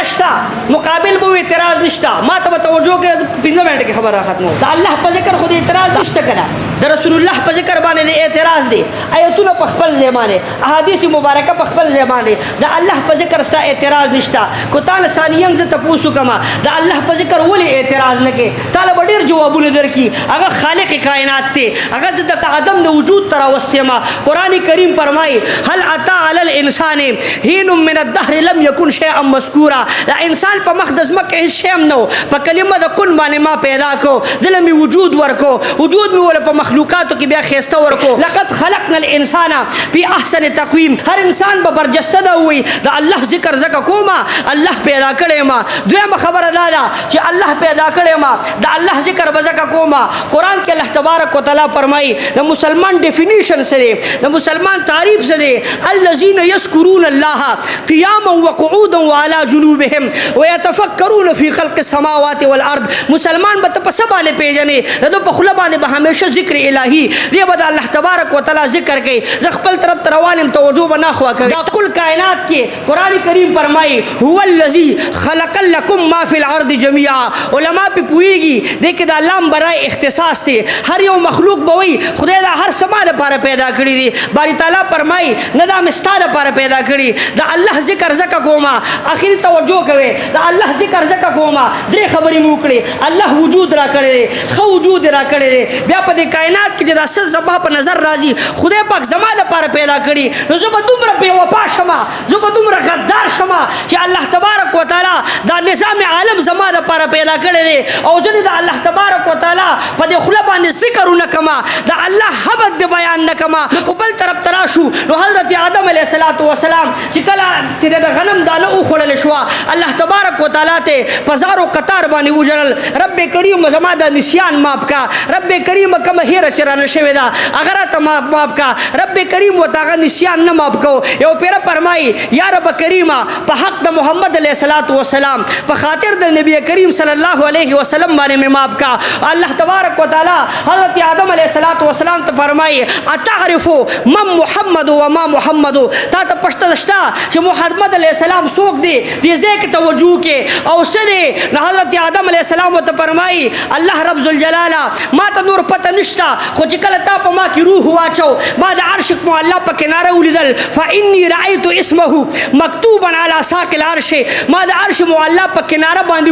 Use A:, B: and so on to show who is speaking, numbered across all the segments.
A: اعتراض شته مقابل به اعتراض نشته ما ته توجه کې 15 منټ کې خبره ختمه د الله په ذکر خو اعتراض نشته کنه د رسول الله په ذکر باندې اعتراض دی آیتونه په خپل ځای باندې احادیث مبارکه په خپل ځای باندې د الله په ذکر ستا اعتراض نشته کو تعالی ثانیاً زه تاسو کما د الله په ذکر ولې اعتراض نه کې تعالی ډېر جوابونه درکې هغه خالق کائنات ته هغه د عدم د وجود تر واستما قران کریم فرمایي هل اتا علی الانسان حين من الدهر لم يكن شيئا مذكورا دا انسان په مقدس مکه هیڅ شی هم نو په کلمه د کن باندې ما پیدا کو دلمي وجود ورکو وجود می ول په مخلوقاتو کې بیا خيسته ورکو لقد خلقنا الانسان في احسن تقويم هر انسان به برجسته دا وي د الله ذکر زکه کوما الله پیدا کړي ما دویمه خبره دا ده چې الله پیدا کړي ما د الله ذکر به زکه کوما قران کې الله تبارک وتعالى فرمایي د مسلمان ډیفینیشن سره د مسلمان تعریف سره الذين يذكرون الله قياما وقعودا وعلى جنوبهم ويتفكرون في خلق السماوات والارض مسلمان به په سبانه پیژنې د په خله باندې به همیشه ذکر الهي دی به الله تبارک وتعالى ذکر کوي ز خپل طرف تروالم توجه بنا خوا کوي دا کل کائنات کې قران کریم فرمایي هو الذي خلق لكم ما في الارض جميعا علما په پويږي د کې د الله برای اختصاص ته هر یو مخلوق به وي خدای دا هر سما لپاره پیدا کړی دی باری تعالی فرمایي نه دا مستاره لپاره پیدا کړی دا الله ذکر زکه کوما اخري توجه کوي دا الله ذکر زکه کوما درې خبرې مو کړې الله وجود را کړی خو وجود را کړی بیا په دې کائنات کې د اساس زبا په نظر راځي خدای پاک زما لپاره پیدا کړی نو زه به دومره بے وفا شمه زه به دومره غدار شمه چې الله تبارک وتعالى دا نظام عالم زما لپاره پیدا کړی دی او زه د الله تبارک وتعالى په دې خله باندې ذکرونه کما دا الله حبد دی بیان نکما نو بل طرف تراشو نو حضرت آدم علیه السلام چې کله چې د غنم دانه او خړل شو الله تبارک وتعالى ته پزارو قطار باندې وجرل رب کریم زما د نسیان ماف کا رب کریم کوم هیر چرانه شوی دا اگر ته ماف کا رب کریم وتاغه نسیان نه ماف کو یو پیر فرمای یا رب کریم په حق د محمد علیه السلام په خاطر د نبی کریم صلی الله علیه وسلم باندې ماف کا الله تبارک وتعالى حضرت آدم علیه السلام ته فرمای اتعرف من محمد و ما محمد تا ته پښتو شتا چې محمد علیه السلام څوک دی دې ځکه توجه کې او سره حضرت آدم علیه السلام ته فرمای الله رب ذوالجلال ما ته نور پته نشتا خو چې کله تا په ما کې روح واچو ما د عرش معلا په کناره ولیدل فإني رأيت اسمه مكتوبا على ساق العرش ما د عرش معلا په کناره باندې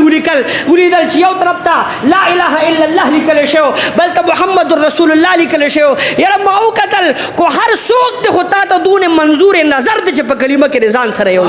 A: ولیدل چې یو طرف ته لا اله الا الله لیکل شو بل ته محمد رسول الله لیکل شو یره ما او قتل کو هر څوک د خطا ته دون منظور نظر د چې په کلمه کې رضان سره یو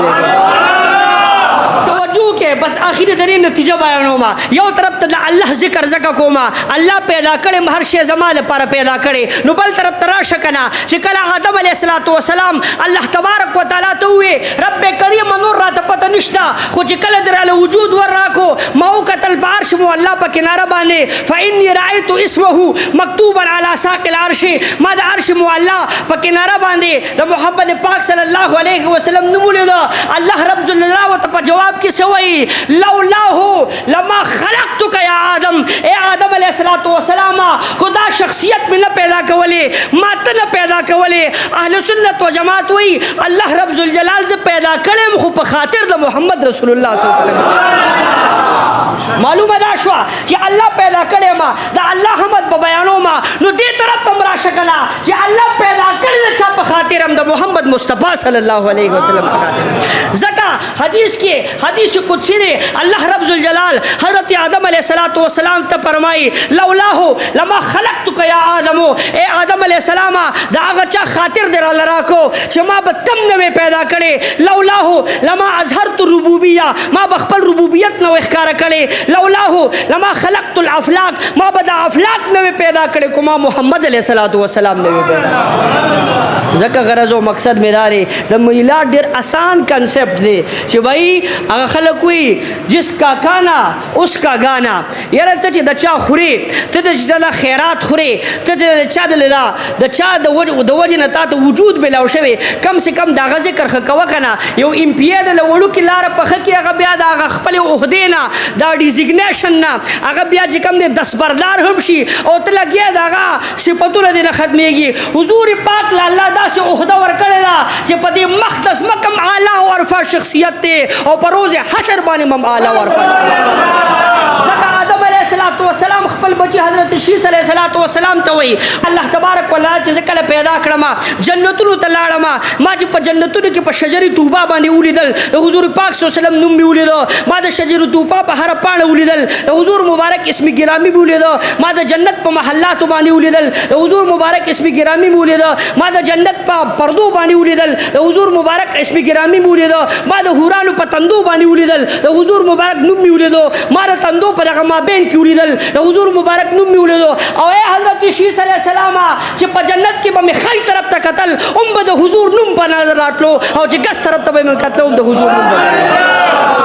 A: توجه کې بس اخیری درې نتیجه بیانوما یو طرف ته الله ذکر زکه کوما الله پیدا کړي هر شی زما لپاره پیدا کړي نو بل طرف ته راشه کنه چې کله آدم علیه السلام الله تبارک وتعالى ته وي رب کریم نور را ته پته نشتا خو چې کله دراله وجود ور راکو ما او قتل بارش مو الله په کناره باندې فإني رأيت اسمه مكتوبا على ساق العرش ما د عرش مو الله په کناره باندې د محمد پاک صلی الله علیه وسلم نمونه ده الله رب جلاله و تعالی جواب کې سوئی لولاه لما خلقتك يا آدم اے آدم علیہ السلام کو دا شخصیت میں نہ پیدا کولے مات نہ پیدا کولے اہل سنت و جماعت وی اللہ رب ذوالجلال سے پیدا کرے خو په خاطر د محمد رسول اللہ صلی اللہ علیہ وسلم معلومه دا شو چې الله پیدا کړي ما دا الله حمد په بیانو ما نو دې طرف تم را شکلا چې الله پیدا کړي چا په خاطر هم د محمد مصطفی صلی الله علیه وسلم په خاطر زکا حدیث کې حدیث قدسی نے اللہ رب ذوالجلال حضرت آدم علیہ السلام ته فرمائی لولاه لما خلقتك یا آدم اے آدم علیہ السلام دا هغه چا خاطر در لراکو چې ما به تم نه پیدا کړي لولاه لما اظهرت الربوبیه ما بخپل ربوبیت نو اخکار کړي لولاه لما خلقت الافلاک ما بدا افلاک نو پیدا کړي کوما محمد علیہ السلام نو پیدا زکه غرض او مقصد میداري د میلاد ډیر آسان کنسپٹ دی چې بھائی هغه خلک وي جس کا کانا اس کا گانا یاره ته چې د چا خوري ته د خیرات خوري ته د چا د وجه نه تا ته وجود بلاو شوی کم سے کم دا ذکر خکوا کنه یو ام پی ای د لوړو کې لار په خکې هغه بیا دا خپل عہده نه دا ډیزیګنیشن نه هغه بیا چې کم د 10 بردار هم شي او ته لګیا دا صفاتونه دې نه ختميږي حضور پاک الله دا داسې عہده ورکړې ده چې په دې مقدس مکم اعلی او عرفه شخصیت دی او په روز حشر باندې هم اعلی او عرفه ځکه آدم علیه السلام خپل بچی حضرت شیس علیه السلام ته وایي الله تبارک وتعالی چې زه کله پیدا کړم جنتونو ته لاړم ما چې په جنتونو کې په شجرې طوبا باندې ولیدل د حضور پاک صلی الله علیه وسلم نوم مې ولیدو ما د شجرې طوبا په هره پاڼه ولیدل د حضور مبارک اسم ګرامی مې ولیدو ما د جنت په محلاتو باندې ولیدل د حضور مبارک اسم ګرامی مې ولیدو ما د جنت په پردو باندې ولیدل د حضور مبارک اسم ګرامی مې ولیدو ما د حورانو په تندو باندې ولیدل د حضور مبارک نوم مې ولیدو ما د تندو په دغه مابین کې ولیدل د حضور مبارک نوم مې ولیدو او اے حضرت شیس علیه السلام چې په جنت کې به مې خی طرف ته کتل هم به د حضور نوم په نظر راتلو او چې ګس طرف ته به مې کتلو هم د حضور نوم به